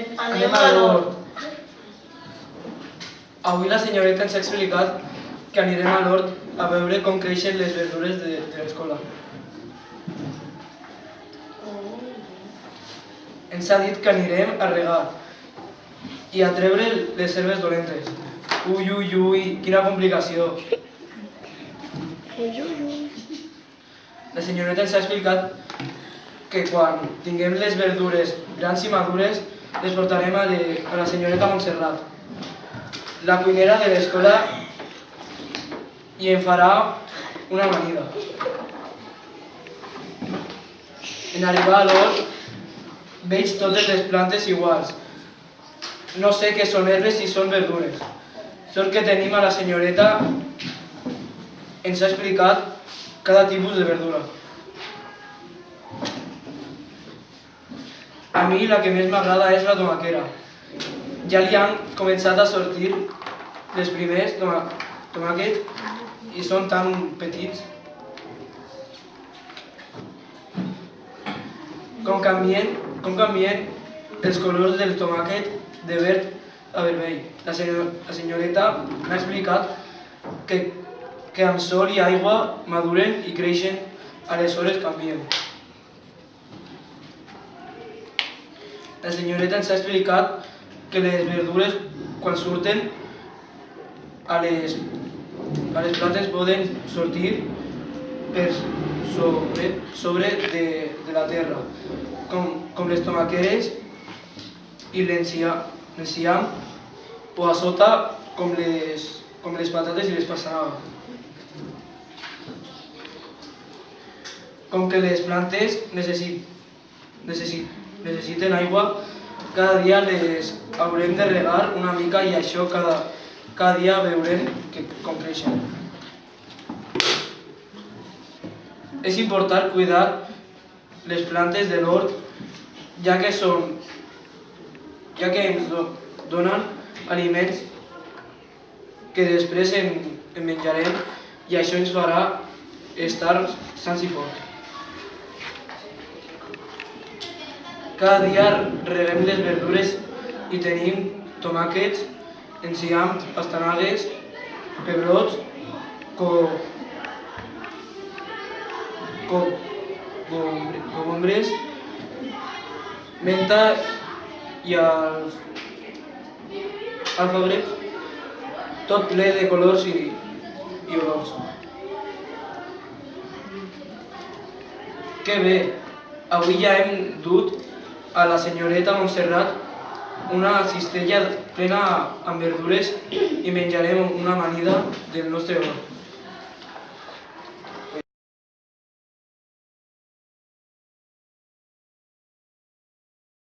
Anem a l'hort. Avui la senyoreta ens ha explicat que anirem a l'hort a veure com creixen les verdures de l'escola. Ens ha dit que anirem a regar i a treure les herbes dolentes. Ui, ui, ui, quina complicació. La senyoreta ens ha explicat que quan tinguem les verdures grans i madures les portarem a la senyoreta Montserrat, la cuinera de l'escola, i en farà una amanida. En arribar a l'hort veig totes les plantes iguals. No sé què són herbes i són verdures. Sort que tenim a la senyoreta, ens ha explicat cada tipus de verdura. A mi la que més m'agrada és la tomaquera. Ja li han començat a sortir les primers tomàquets i són tan petits. Com canvien els colors del tomàquet de verd a vermell. La senyoreta m'ha explicat que amb sol i aigua maduren i creixen, aleshores canvien. La senyoreta ens ha explicat que les verdures, quan surten a les plantes, poden sortir per sobre de la terra, com les tomaqueres i l'enciam, o a sota com les patates i les passanaves. Com que les plantes necessiten aigua, cada dia les haurem de regar una mica i això cada dia veurem com creixen. És important cuidar les plantes de l'hort, ja que ens donen aliments que després en menjarem i això ens farà estar sans i forts. Cada dia reguem les verdures i tenim tomàquets, enciam, pastanagues, pebrots, cogombres, menta i alfabret, tot ple de colors i olors. Que bé! Avui ja hem dut a la senyoreta Montserrat una cistella plena amb verdures i menjarem una amanida del nostre hort.